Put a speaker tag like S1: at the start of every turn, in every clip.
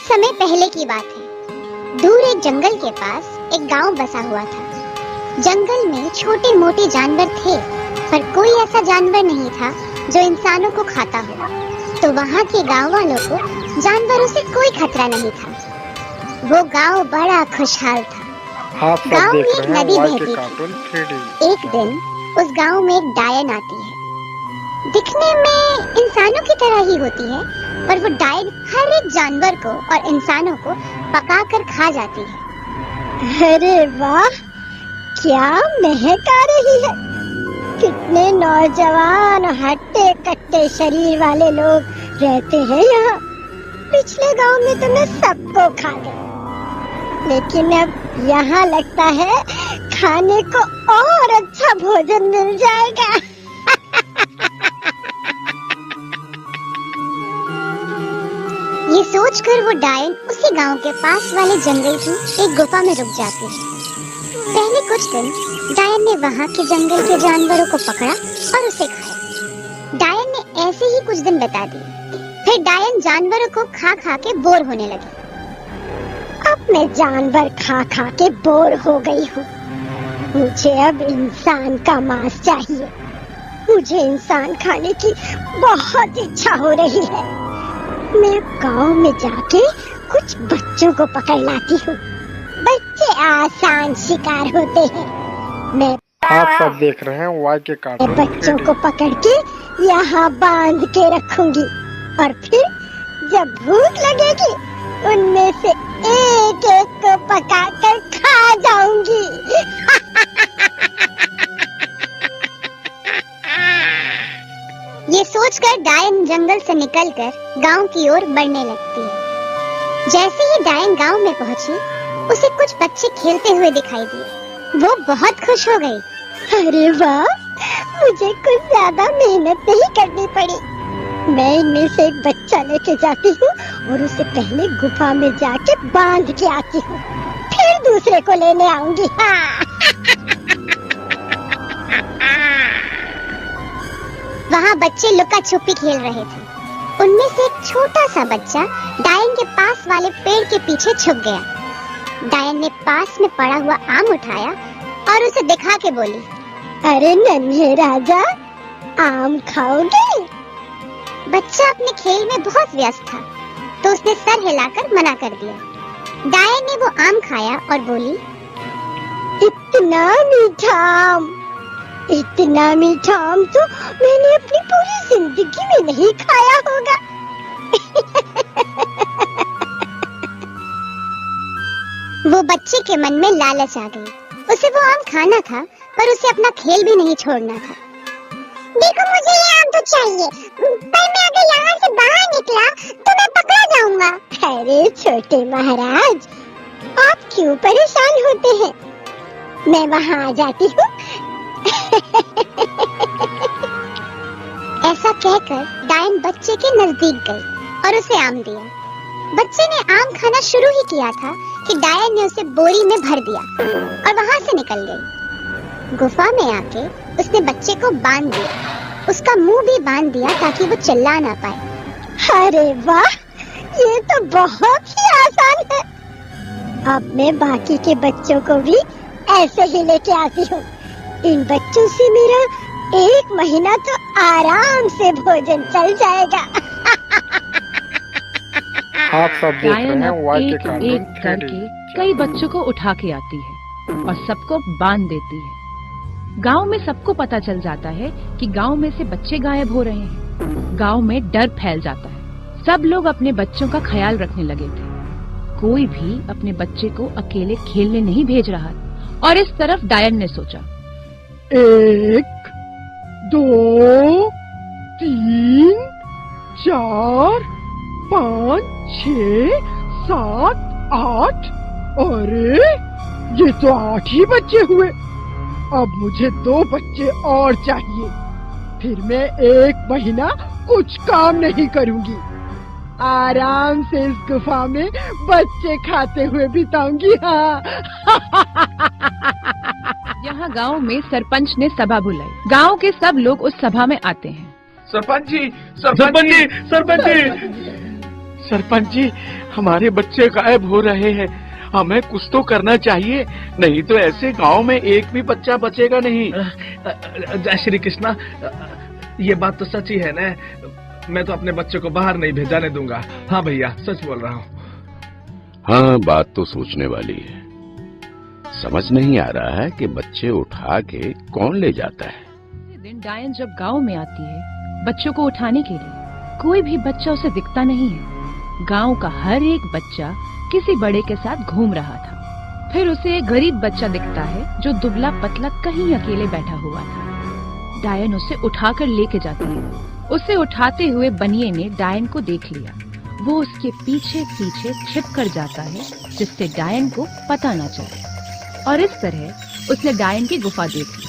S1: समय पहले की बात है। दूर एक जंगल के पास एक गांव बसा हुआ था। जंगल में छोटे मोटे जानवर थे, पर कोई ऐसा जानवर नहीं था जो इंसानों को खाता हो। तो वहाँ के गांव वालों को जानवरों से कोई खतरा नहीं था। वो गांव बड़ा खुशहाल था। गांव में एक नदी बहती थी। एक दिन उस गांव में एक डायन आती है। दिखने में इंसानों की तरह ही होती है, पर वो डायन हर एक जानवर को और इंसानों को पकाकर खा जाती है।
S2: अरे वाह, क्या महक आ रही है। कितने नौजवान हट्टे कट्टे शरीर वाले लोग रहते हैं यहाँ। पिछले गांव में तो मैं सबको खा गई, लेकिन अब यहाँ लगता है खाने को और अच्छा भोजन मिल जाएगा।
S1: ये सोचकर वो डायन उसी गांव के पास वाले जंगल की एक गुफा में रुक जाती है। पहले कुछ दिन डायन ने वहाँ के जंगल के जानवरों को पकड़ा और उसे खाया। डायन ने ऐसे ही कुछ दिन बिता दिए। फिर डायन जानवरों को खा खा के बोर होने लगी।
S2: अब मैं जानवर खा खा के बोर हो गई हूँ। मुझे अब इंसान का मांस चाहिए। मुझे इंसान खाने की बहुत इच्छा हो रही है। मैं गांव में जाके कुछ बच्चों को पकड़ लाती हूँ। बच्चे आसान शिकार होते हैं। मैं
S3: आप सब देख रहे हैं वाई के कार्टून।
S2: बच्चों को पकड़ के यहाँ बांध के रखूंगी और फिर जब भूख लगेगी उनमें से एक एक को पकाकर खा जाऊंगी।
S1: ये सोचकर डायन जंगल से निकलकर गांव की ओर बढ़ने लगती है। जैसे ही डायन गांव में पहुंची, उसे कुछ बच्चे खेलते हुए दिखाई दिए। वो बहुत खुश हो गई।
S2: अरे वाह, मुझे कुछ ज्यादा मेहनत नहीं करनी पड़ी। मैं इनमें से एक बच्चा लेके जाती हूँ और उसे पहले गुफा में जाके बांध के आती हूँ, फिर दूसरे को लेने आऊंगी।
S1: वहाँ बच्चे लुका छुपी खेल रहे थे। उनमें से एक छोटा सा बच्चा डायन के पास वाले पेड़ के पीछे छुप गया। डायन ने पास में पड़ा हुआ आम उठाया और उसे दिखा के बोली,
S2: अरे नन्हे राजा, आम खाओगे?
S1: बच्चा अपने खेल में बहुत व्यस्त था, तो उसने सर हिलाकर मना कर दिया। डायन ने वो आम खाया और बोली,
S2: इतना मीठा आम, इतना मीठा आम तो मैंने अपनी पूरी जिंदगी में नहीं खाया होगा।
S1: वो बच्चे के मन में लालच आ गई। उसे वो आम खाना था, पर उसे अपना खेल भी नहीं छोड़ना था। देखो, मुझे ये आम तो चाहिए, पर मैं अगर यहाँ से बाहर निकला तो मैं पकड़ा जाऊंगा।
S2: अरे छोटे महाराज, आप क्यों परेशान होते हैं? मैं वहाँ आ जाती हूँ।
S1: ऐसा कहकर डायन बच्चे के नजदीक गई और उसे आम दिया। बच्चे ने आम खाना शुरू ही किया था कि डायन ने उसे बोरी में भर दिया और वहाँ से निकल गई। गुफा में आके उसने बच्चे को बांध दिया। उसका मुंह भी बांध दिया ताकि वो चिल्ला ना पाए।
S2: अरे वाह, ये तो बहुत ही आसान है। अब मैं बाकी के बच्चों को भी ऐसे ही लेके आती हूँ। इन बच्चों से मेरा 1 महीना तो आराम से भोजन चल जाएगा।
S3: आप सब देख रहे हैं वाई के
S4: एक
S3: कार्टून
S4: एक करके कई बच्चों को उठा के आती है और सबको बांध देती है। गांव में सबको पता चल जाता है कि गांव में से बच्चे गायब हो रहे हैं। गांव में डर फैल जाता है। सब लोग अपने बच्चों का ख्याल रखने लगे थे। कोई भी अपने बच्चे को अकेले खेलने नहीं भेज रहा। और इस तरफ डायन ने सोचा,
S5: 1 2 3 4 5 6 7 8। अरे ये तो 8 ही बच्चे हुए। अब मुझे 2 बच्चे और चाहिए, फिर मैं 1 महीना कुछ काम नहीं करूंगी। आराम से इस गुफा में बच्चे खाते हुए बिताऊंगी। हाँ।
S4: यहाँ गांव में सरपंच ने सभा बुलाई। गांव के सब लोग उस सभा में आते हैं।
S6: सरपंच जी, सरपंच जी, सरपंच जी,
S5: सरपंच जी, हमारे बच्चे गायब हो रहे हैं। हमें कुछ तो करना चाहिए, नहीं तो ऐसे गांव में एक भी बच्चा बचेगा नहीं।
S6: जय श्री कृष्णा, ये बात तो सच ही है ना। मैं तो अपने बच्चे को बाहर नहीं भेजाने दूंगा। हाँ भैया, सच बोल रहा हूँ।
S7: हाँ, बात तो सोचने वाली है। समझ नहीं आ रहा है कि बच्चे उठा के कौन ले जाता है।
S4: दिन डायन जब गांव में आती है बच्चों को उठाने के लिए, कोई भी बच्चा उसे दिखता नहीं है। गांव का हर एक बच्चा किसी बड़े के साथ घूम रहा था। फिर उसे एक गरीब बच्चा दिखता है जो दुबला पतला कहीं अकेले बैठा हुआ था। डायन उसे उठाकर लेके जाती है। उसे उठाते हुए बनिए ने डायन को देख लिया। वो उसके पीछे पीछे छिप कर जाता है जिससे डायन को पता न चले। और इस तरह उसने डायन की गुफा देख ली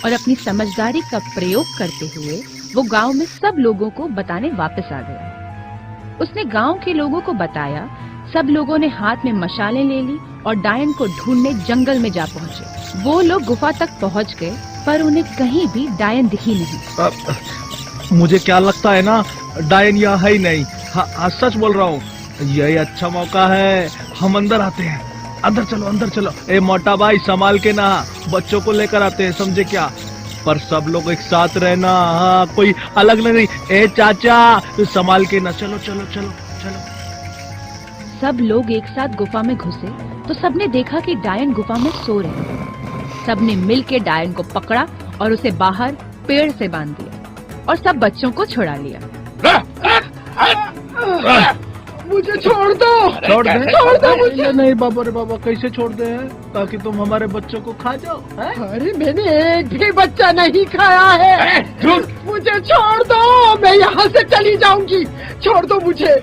S4: और अपनी समझदारी का प्रयोग करते हुए वो गांव में सब लोगों को बताने वापस आ गया। उसने गांव के लोगों को बताया। सब लोगों ने हाथ में मशालें ले ली और डायन को ढूंढने जंगल में जा पहुंचे। वो लोग गुफा तक पहुंच गए पर उन्हें कहीं भी डायन दिखी नहीं।
S6: मुझे क्या लगता है ना, डायन यहाँ है ही नहीं। हाँ, सच बोल रहा हूँ। यही अच्छा मौका है, हम अंदर आते हैं। अंदर चलो, अंदर चलो। ए मोटा भाई, संभाल के ना, बच्चों को लेकर आते हैं, समझे क्या? पर सब लोग एक साथ रहना, हाँ, कोई अलग नहीं। ए चाचा, संभाल के ना, चलो चलो चलो चलो।
S4: सब लोग एक साथ गुफा में घुसे तो सबने देखा कि डायन गुफा में सो रहे हैं। सबने मिलकर डायन को पकड़ा और उसे बाहर पेड़ से बांध दिया और सब बच्चों को छुड़ा लिया।
S5: मुझे छोड़ दो,
S6: छोड़ दे,
S5: छोड़ दो मुझे।
S6: नहीं बाबा रे बाबा, कैसे छोड़ दे ताकि तुम हमारे बच्चों को खा जाओ?
S5: अरे मैंने एक भी बच्चा नहीं खाया है। मुझे छोड़ दो, मैं यहाँ से चली जाऊंगी। छोड़ दो मुझे।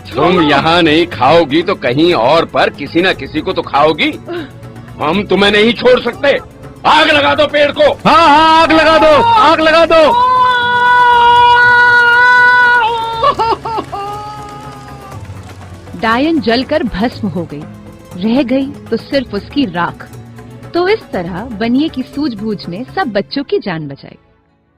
S7: तुम यहाँ नहीं खाओगी तो कहीं और पर किसी न किसी को तो खाओगी। हम तुम्हें नहीं छोड़ सकते। आग लगा दो पेड़ को।
S6: हाँ हाँ, आग लगा दो, आग लगा दो।
S4: डायन जलकर भस्म हो गई। रह गई तो सिर्फ उसकी राख। तो इस तरह बनिए की सूझबूझ ने सब बच्चों की जान बचाई।